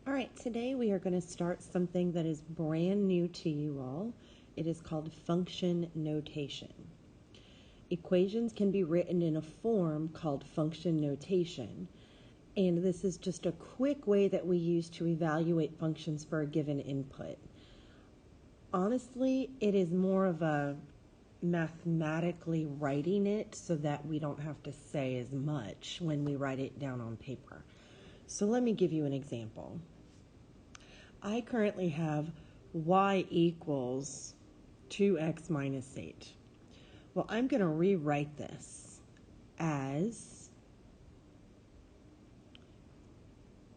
All right, today we are going to start something that is brand new to you all. It is called function notation. Equations can be written in a form called function notation, and this is just a quick way that we use to evaluate functions for a given input. Honestly, it is more of a mathematically writing it so that we don't have to say as much when we write it down on paper. So let me give you an example. I currently have y equals 2x minus 8. Well, I'm going to rewrite this as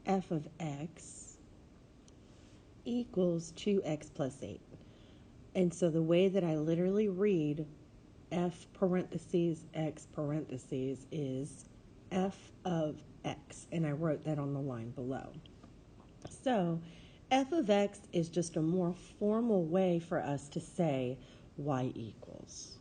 f of x equals 2x plus 8. And so the way that I literally read f parentheses x parentheses is f of x. And I wrote that on the line below. So f of x is just a more formal way for us to say y equals.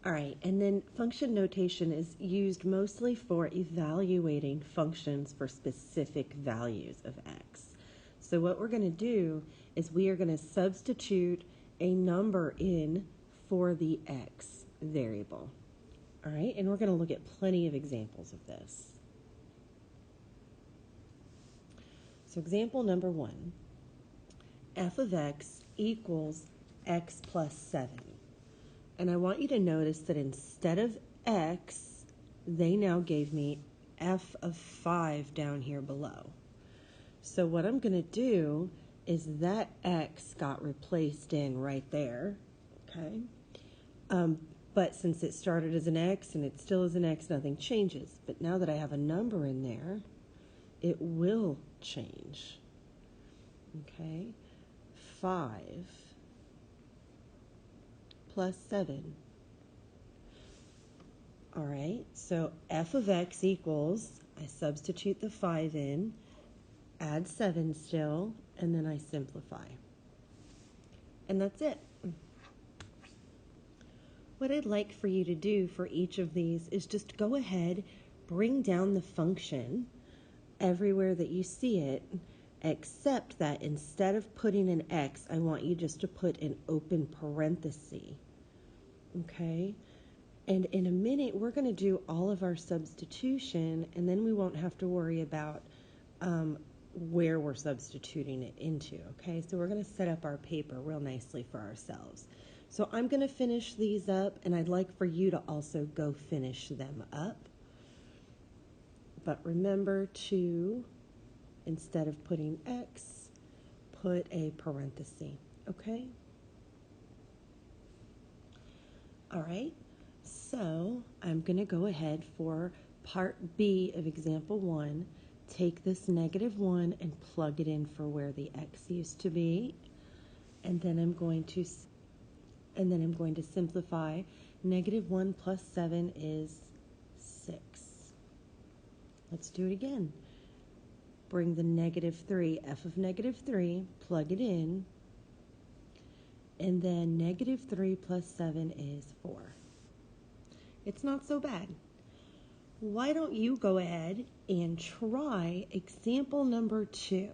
All right, and then function notation is used mostly for evaluating functions for specific values of x. So what we're going to do is we are going to substitute a number in for the x variable. All right, and we're going to look at plenty of examples of this. So example number 1, f of x equals x plus 7. And I want you to notice that instead of x, they now gave me f of 5 down here below. So what I'm going to do is that x got replaced in right there, okay? But since it started as an x and it still is an x, nothing changes. But now that I have a number in there, it will change. Okay, 5 plus 7. All right, so f of x equals, I substitute the 5 in, add 7 still, and then I simplify. And that's it. What I'd like for you to do for each of these is just go ahead, bring down the function everywhere that you see it, except that instead of putting an x, I want you just to put an open parenthesis. Okay? And in a minute, we're going to do all of our substitution, and then we won't have to worry about where we're substituting it into. Okay? So we're going to set up our paper real nicely for ourselves. So I'm going to finish these up, and I'd like for you to also go finish them up. But remember to, instead of putting x, put a parenthesis, okay? All right, so I'm going to go ahead for part B of example 1. Take this -1 and plug it in for where the x used to be. And then I'm going to simplify. -1 plus 7 is 6. Let's do it again. Bring the -3, f of -3, plug it in, and then -3 plus 7 is 4. It's not so bad. Why don't you go ahead and try example number 2,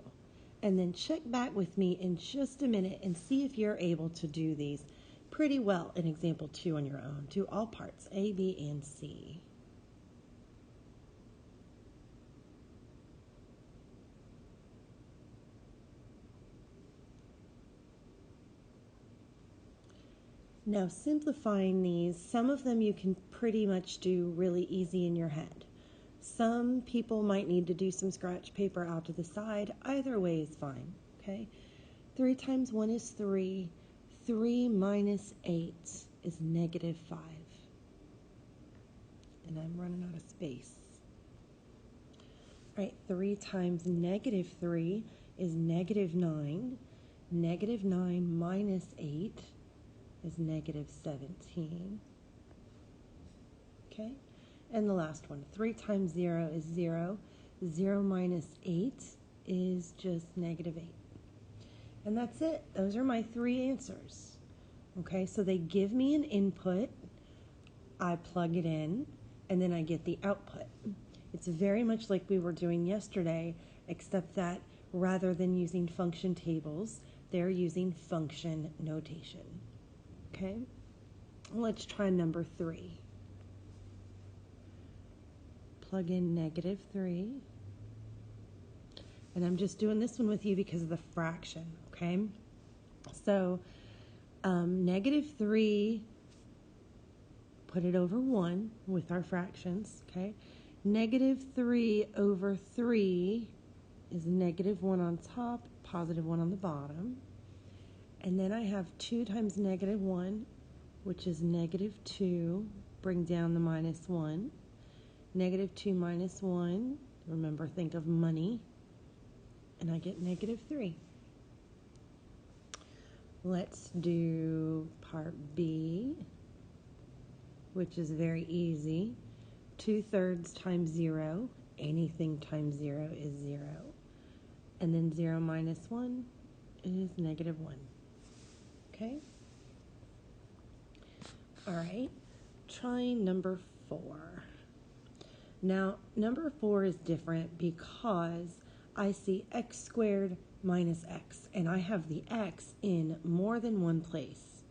and then check back with me in just a minute and see if you're able to do these pretty well in example 2 on your own. Do all parts, A, B, and C. Now simplifying these, some of them you can pretty much do really easy in your head. Some people might need to do some scratch paper out to the side. Either way is fine, okay? 3 times 1 is 3. 3 minus 8 is -5. And I'm running out of space. All right, 3 times -3 is -9. -9 minus 8 is -17. Okay, and the last one, 3 times 0 is 0. 0 minus 8 is just -8. And that's it. Those are my 3 answers. Okay, so they give me an input, I plug it in, and then I get the output. It's very much like we were doing yesterday, except that rather than using function tables, they're using function notation. Okay? Let's try number 3. Plug in -3. And I'm just doing this one with you because of the fraction, okay? So, -3, put it over 1 with our fractions, okay? -3 over 3 is -1 on top, +1 on the bottom. And then I have 2 times -1, which is -2. Bring down the -1. -2 minus 1, remember, think of money, and I get -3. Let's do part B, which is very easy. 2/3 times 0, anything times 0 is 0. And then 0 minus 1 is -1. Okay? All right, try number 4. Now, number 4 is different because I see x squared minus x, and I have the x in more than one place.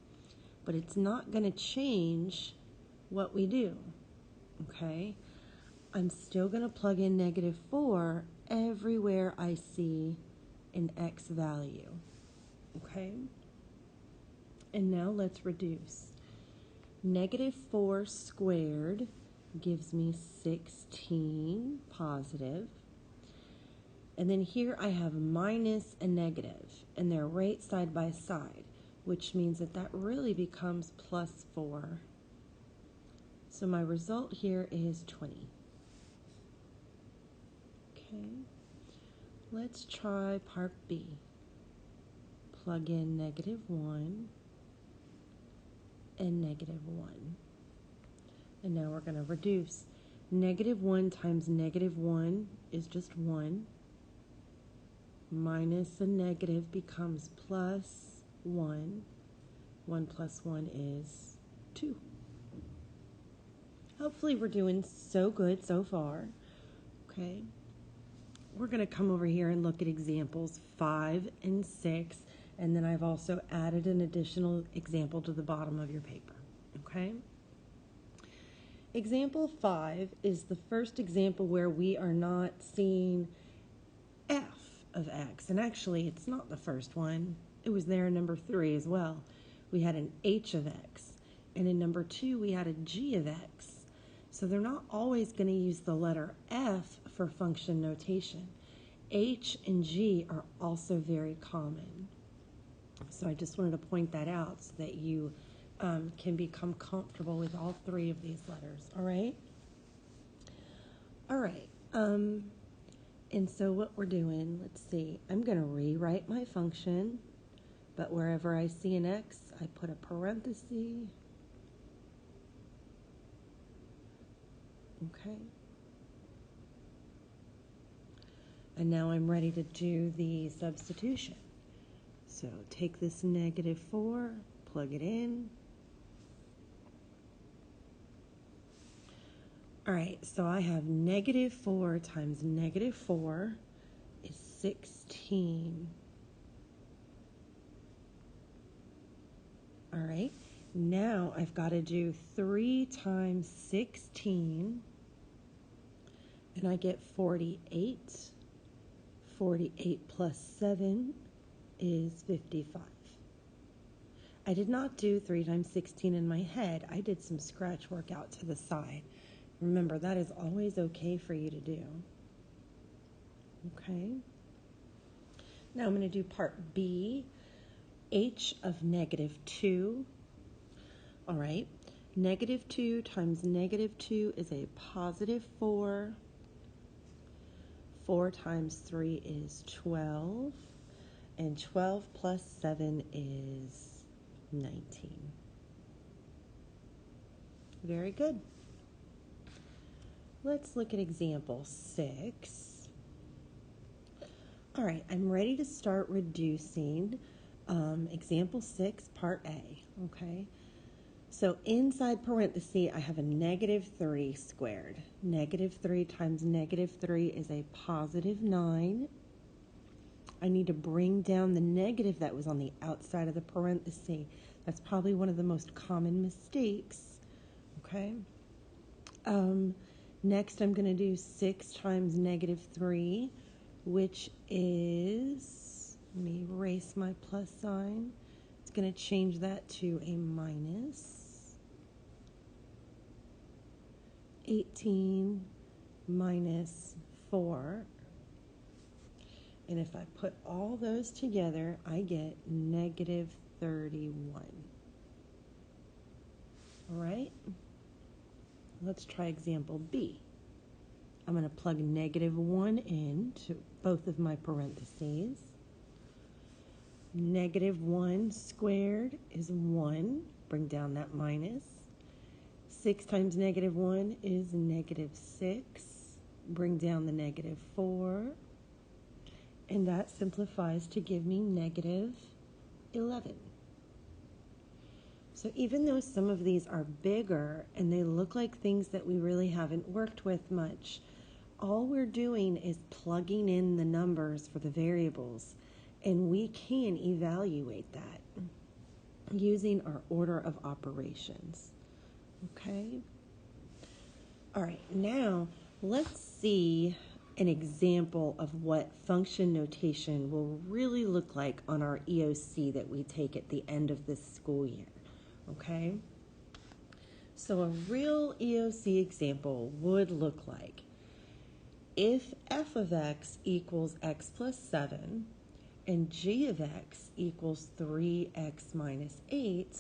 But it's not going to change what we do, okay? I'm still going to plug in -4 everywhere I see an x value, okay? And now let's reduce. -4 squared gives me 16 positive. And then here I have minus a negative, and they're right side by side, which means that that really becomes +4. So my result here is 20. Okay, let's try part B. Plug in -1 and -1. And now we're going to reduce. -1 times -1 is just 1. Minus a negative becomes +1. 1 plus 1 is 2. Hopefully we're doing so good so far. Okay. We're going to come over here and look at examples 5 and 6. And then I've also added an additional example to the bottom of your paper. Okay. Example 5 is the first example where we are not seeing f of x. And actually, it's not the first one. It was there in number 3 as well. We had an h of x. And in number 2, we had a g of x. So they're not always going to use the letter f for function notation. H and g are also very common. So I just wanted to point that out so that you can become comfortable with all 3 of these letters, all right? All right, and so what we're doing, let's see, I'm going to rewrite my function, but wherever I see an x, I put a parenthesis. Okay. And now I'm ready to do the substitution. So take this -4, plug it in. All right, so I have -4 times -4 is 16. All right, now I've got to do 3 times 16, and I get 48. 48 plus 7 is 55. I did not do 3 times 16 in my head. I did some scratch work out to the side. Remember, that is always okay for you to do. Okay. Now I'm going to do part B, h of -2. All right. -2 times -2 is a +4. 4 times 3 is 12. And 12 plus 7 is 19. Very good. Let's look at example 6. All right, I'm ready to start reducing example 6, part A, okay? So inside parenthesis, I have a negative 3 squared. Negative 3 times negative 3 is a positive 9. I need to bring down the negative that was on the outside of the parenthesis. That's probably one of the most common mistakes. Okay. Next, I'm going to do 6 times negative 3, which is, let me erase my plus sign. It's going to change that to a minus. 18 minus 4. And if I put all those together, I get negative 31. All right? Let's try example B. I'm going to plug negative 1 into both of my parentheses. Negative 1 squared is 1. Bring down that minus. 6 times negative 1 is negative 6. Bring down the negative 4. And that simplifies to give me negative 11. So even though some of these are bigger and they look like things that we really haven't worked with much, all we're doing is plugging in the numbers for the variables, and we can evaluate that using our order of operations. Okay? All right, now let's see an example of what function notation will really look like on our EOC that we take at the end of this school year. Okay? So a real EOC example would look like if f of x equals x plus 7 and g of x equals 3x minus 8,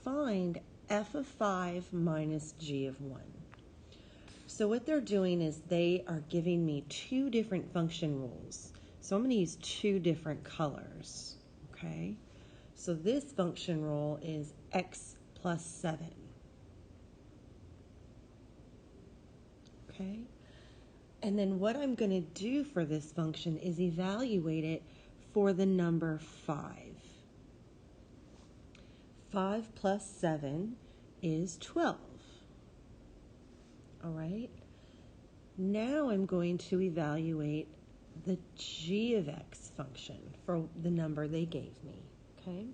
find f of 5 minus g of 1. So what they're doing is they are giving me two different function rules. So I'm going to use two different colors, okay? So this function rule is x plus 7, okay? And then what I'm going to do for this function is evaluate it for the number 5. 5 plus 7 is 12. All right. Now I'm going to evaluate the g of x function for the number they gave me. Okay.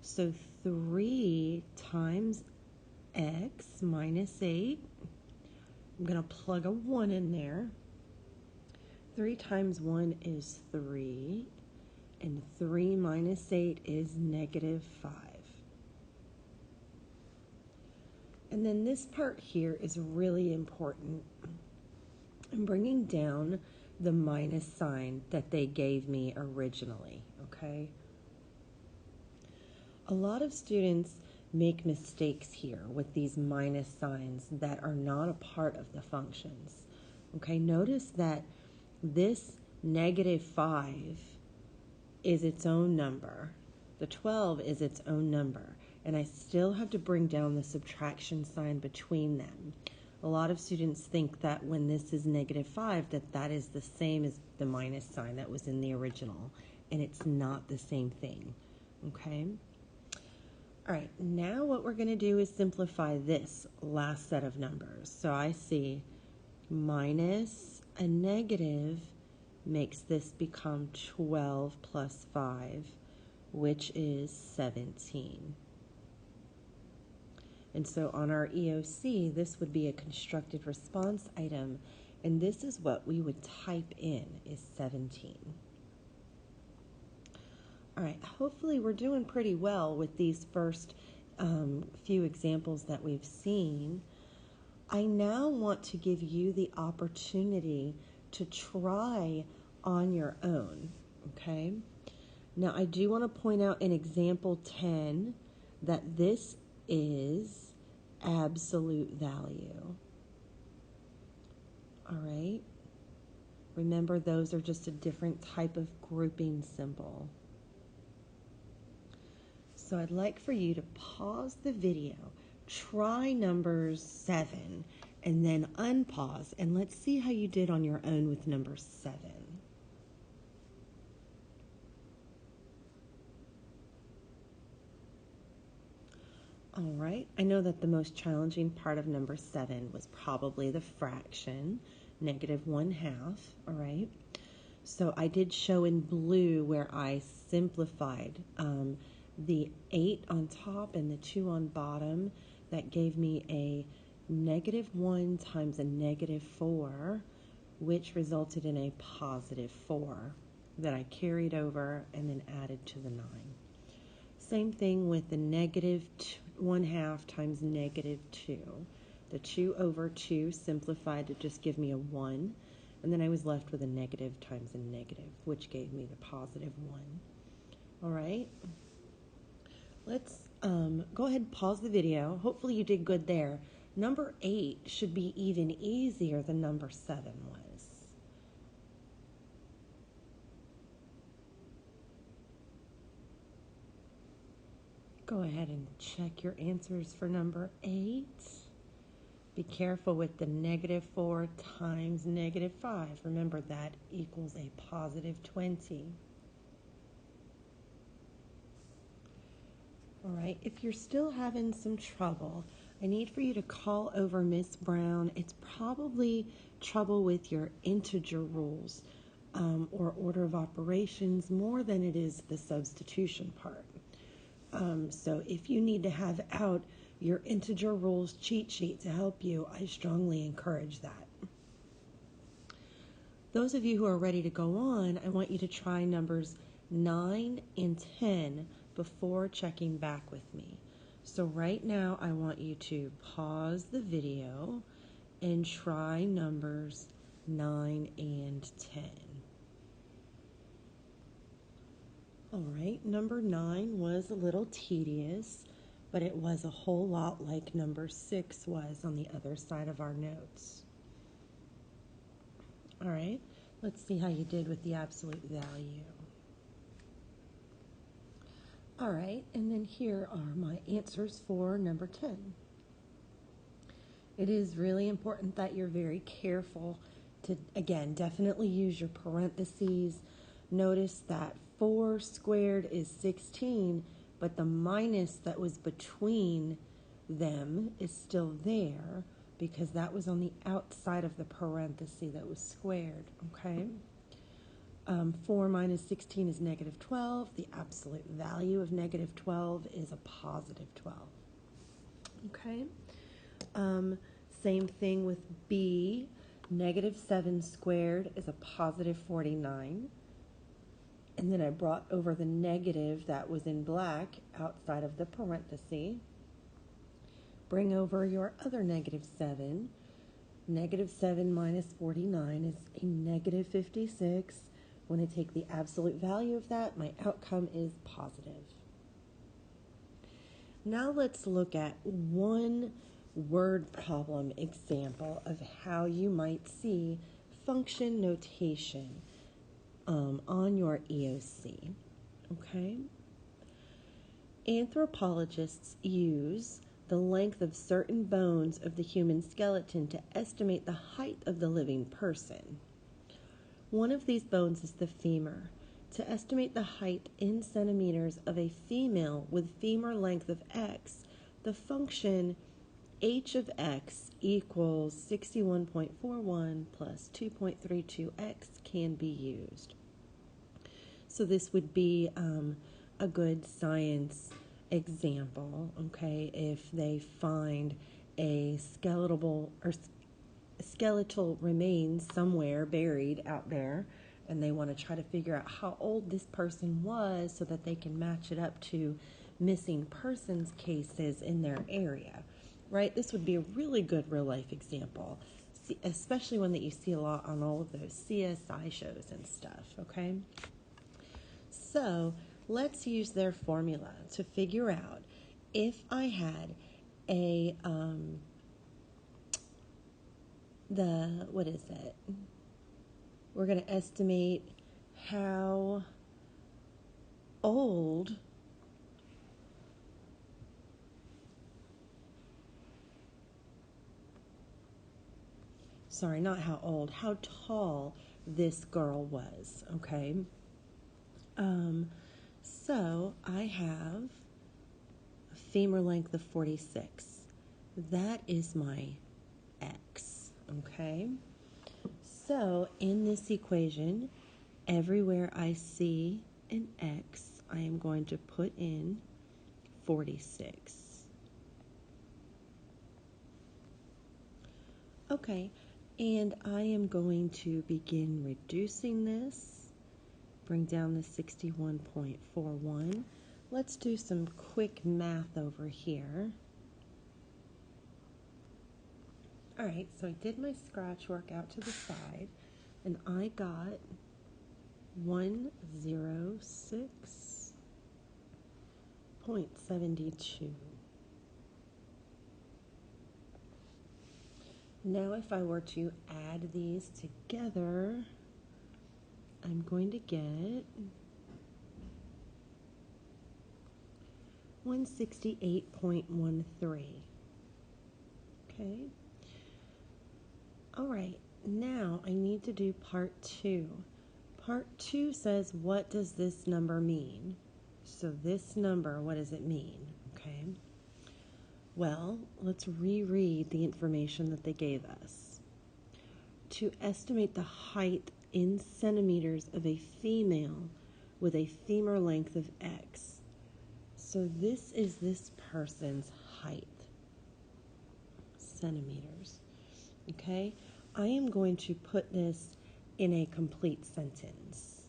So 3 times x minus 8. I'm going to plug a 1 in there. 3 times 1 is 3. And 3 minus 8 is negative 5. And then this part here is really important. I'm bringing down the minus sign that they gave me originally, okay? A lot of students make mistakes here with these minus signs that are not a part of the functions. Okay, notice that this negative 5 is its own number. The 12 is its own number. And I still have to bring down the subtraction sign between them. A lot of students think that when this is negative 5, that is the same as the minus sign that was in the original. And it's not the same thing. Okay? All right, now what we're going to do is simplify this last set of numbers. So I see minus a negative makes this become 12 plus 5, which is 17. And so on our EOC, this would be a constructed response item, and this is what we would type in, is 17. All right, hopefully we're doing pretty well with these first few examples that we've seen. I now want to give you the opportunity to try on your own, okay? Now, I do want to point out in example 10 that this is absolute value. All right? Remember, those are just a different type of grouping symbol. So I'd like for you to pause the video, try number 7, and then unpause, and let's see how you did on your own with number 7. All right, I know that the most challenging part of number 7 was probably the fraction, -1/2, all right? So I did show in blue where I simplified the 8 on top and the 2 on bottom. That gave me a -1 times a -4, which resulted in a +4 that I carried over and then added to the 9. Same thing with the -1/2 times -2. The 2 over 2 simplified to just give me a 1, and then I was left with a negative times a negative, which gave me the +1. All right, let's go ahead and pause the video. Hopefully you did good there. Number 8 should be even easier than number 7 was. Go ahead and check your answers for number 8. Be careful with the -4 times -5. Remember, that equals a +20. All right, if you're still having some trouble, I need for you to call over Miss Brown. It's probably trouble with your integer rules or order of operations more than it is the substitution part. So if you need to have out your integer rules cheat sheet to help you, I strongly encourage that. Those of you who are ready to go on, I want you to try numbers 9 and 10 before checking back with me. So right now I want you to pause the video and try numbers 9 and 10. All right, number 9 was a little tedious, but it was a whole lot like number 6 was on the other side of our notes. All right, let's see how you did with the absolute value. All right, and then here are my answers for number 10. It is really important that you're very careful to, again, definitely use your parentheses. Notice that 4 squared is 16, but the minus that was between them is still there because that was on the outside of the parenthesis that was squared, okay? 4 minus 16 is -12. The absolute value of -12 is a +12, okay? Same thing with B. -7 squared is a +49. And then I brought over the negative that was in black outside of the parenthesis. Bring over your other -7. -7 minus 49 is a -56. When I take the absolute value of that, my outcome is positive. Now let's look at one word problem example of how you might see function notation on your EOC, okay? Anthropologists use the length of certain bones of the human skeleton to estimate the height of the living person. One of these bones is the femur. To estimate the height in centimeters of a female with femur length of x, the function h of x equals 61.41 plus 2.32x can be used. So this would be a good science example, okay, if they find a skeletal remains somewhere buried out there and they want to try to figure out how old this person was so that they can match it up to missing persons cases in their area, right? This would be a really good real-life example, especially one that you see a lot on all of those CSI shows and stuff, okay? So let's use their formula to figure out if I had a, what is it? We're going to estimate how old sorry, not how old, how tall this girl was, okay? So I have femur length of 46. That is my x, okay? So in this equation, everywhere I see an x, I am going to put in 46. Okay, and I am going to begin reducing this, bring down the 61.41. Let's do some quick math over here. All right, so I did my scratch work out to the side, and I got 106.72. Now if I were to add these together, I'm going to get 168.13. Okay. All right, now I need to do part 2. Part 2 says, what does this number mean? So this number, what does it mean? Okay. Well, let's reread the information that they gave us. To estimate the height in centimeters of a female with a femur length of x. So this is this person's height, centimeters. Okay, I am going to put this in a complete sentence.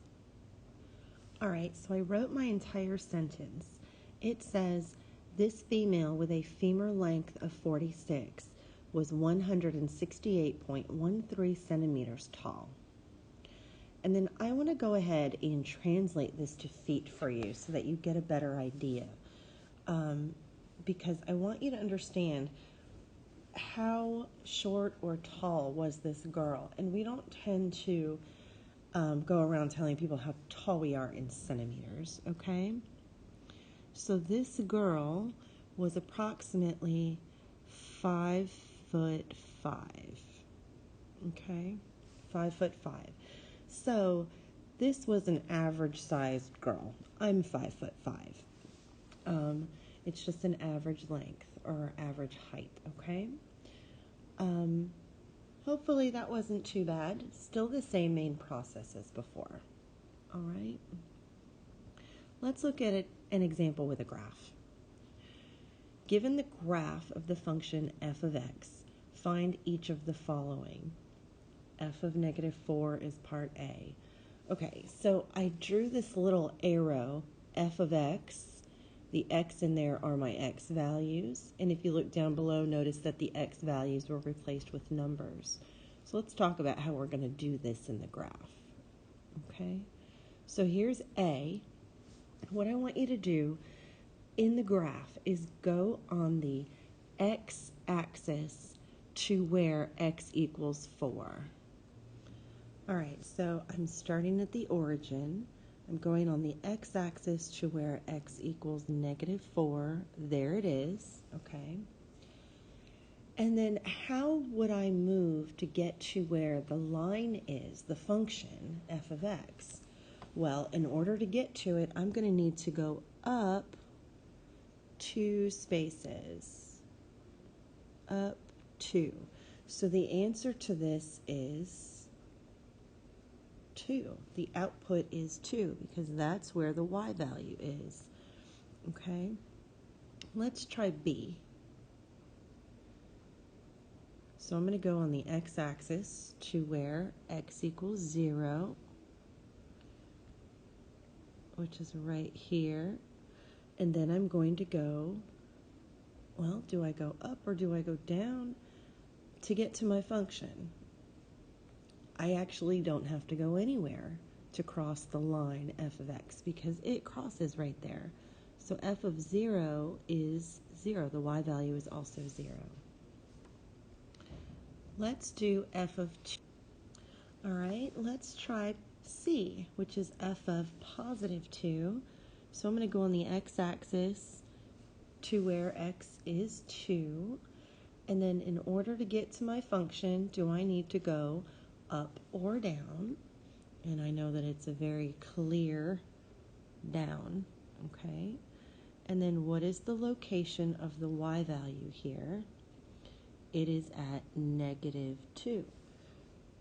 All right, so I wrote my entire sentence. It says, this female with a femur length of 46 was 168.13 centimeters tall. And then I want to go ahead and translate this to feet for you so that you get a better idea. Because I want you to understand how short or tall was this girl. And we don't tend to go around telling people how tall we are in centimeters, okay? So this girl was approximately 5'5", okay? 5'5". So this was an average sized girl. I'm 5'5". It's just an average length or average height, okay? Hopefully that wasn't too bad. Still the same main process as before. All right. Let's look at an example with a graph. Given the graph of the function f of x, find each of the following. F of -4 is part A. Okay, so I drew this little arrow, f of x. The x in there are my x values. And if you look down below, notice that the x values were replaced with numbers. So let's talk about how we're going to do this in the graph. Okay, so here's A. What I want you to do in the graph is go on the x-axis to where x equals 4. All right, so I'm starting at the origin. I'm going on the x-axis to where x equals -4. There it is, okay? And then how would I move to get to where the line is, the function, f of x? Well, in order to get to it, I'm going to need to go up 2 spaces. Up 2. So the answer to this is 2. The output is 2 because that's where the y value is. Okay? Let's try B. So I'm going to go on the x-axis to where x equals 0, which is right here. And then I'm going to go, well, do I go up or do I go down to get to my function? I actually don't have to go anywhere to cross the line f of x because it crosses right there. So f of 0 is 0. The y value is also 0. Let's do f of 2. All right, let's try C, which is f of +2. So I'm going to go on the x-axis to where x is 2. And then in order to get to my function, do I need to go up or down? And I know that it's a very clear down, okay? And then what is the location of the y value here? It is at -2.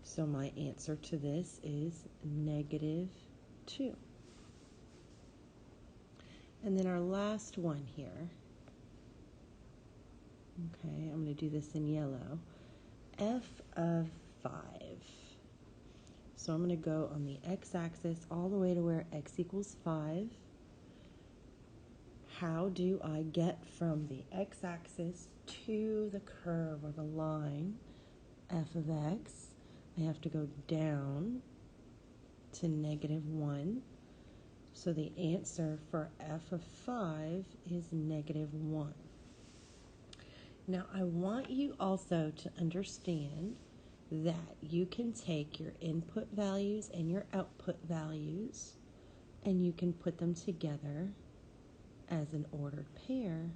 So my answer to this is -2. And then our last one here. Okay, I'm going to do this in yellow. F of 5. So I'm going to go on the x-axis all the way to where x equals 5. How do I get from the x-axis to the curve or the line, f of x? I have to go down to -1. So the answer for f of 5 is -1. Now I want you also to understand that you can take your input values and your output values and you can put them together as an ordered pair.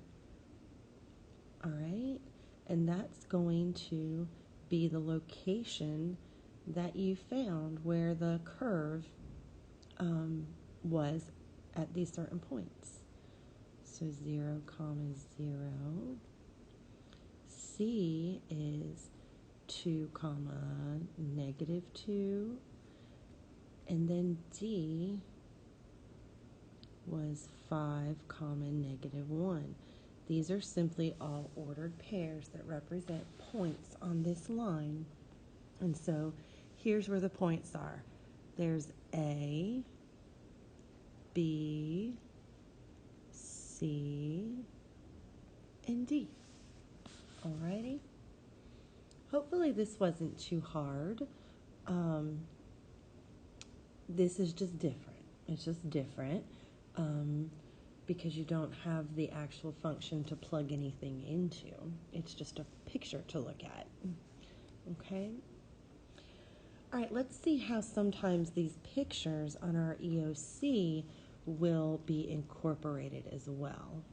All right? And that's going to be the location that you found where the curve was at these certain points. So 0, 0. C is 2, -2. And then D was 5, -1. These are simply all ordered pairs that represent points on this line. And so here's where the points are. There's A, B, C, and D. Alrighty? Hopefully this wasn't too hard. This is just different. It's just different because you don't have the actual function to plug anything into. It's just a picture to look at. Okay? All right, let's see how sometimes these pictures on our EOC will be incorporated as well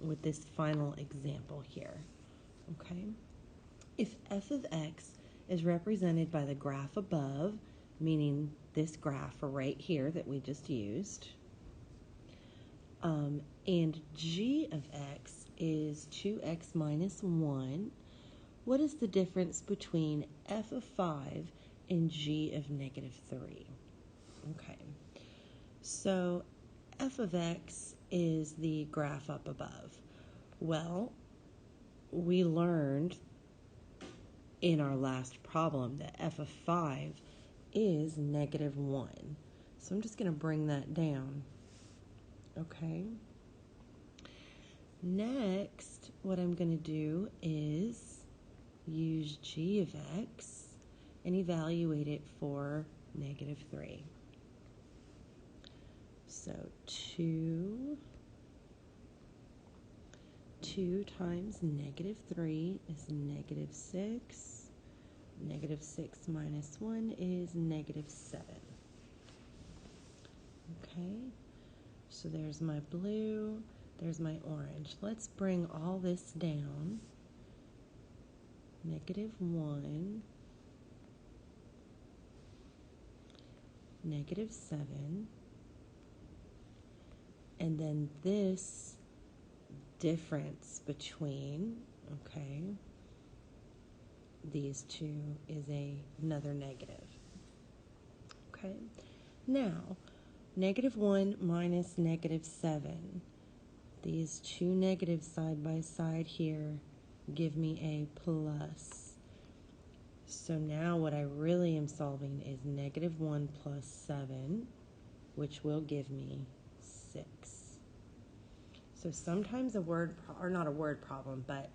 with this final example here. Okay? If f of x is represented by the graph above, meaning this graph right here that we just used, and g of x is 2x minus 1, what is the difference between f of 5 and g of -3? Okay, so f of x is the graph up above. Well, we learned in our last problem that f of 5 is -1. So I'm just going to bring that down. Okay. Next, what I'm going to do is use g of x and evaluate it for -3. So 2 times -3 is -6. -6 minus 1 is -7. Okay, so there's my blue, there's my orange. Let's bring all this down. -1, -7, and then this difference between, okay, these two is another negative. Okay, now -1 minus -7. These two negatives side by side here give me a plus. So now what I really am solving is -1 plus 7, which will give me 6. So sometimes a word, or not a word problem, but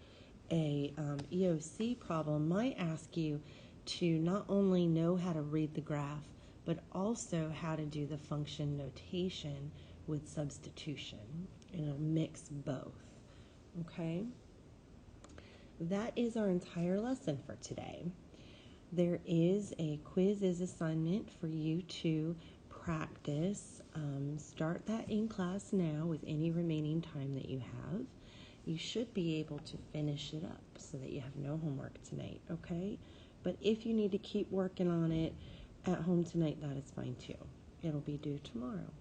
a EOC problem might ask you to not only know how to read the graph, but also how to do the function notation with substitution. And it'll mix both. Okay? That is our entire lesson for today. There is a quiz assignment for you to practice. Start that in class now with any remaining time that you have. You should be able to finish it up so that you have no homework tonight, okay? But if you need to keep working on it at home tonight, that is fine too. It'll be due tomorrow.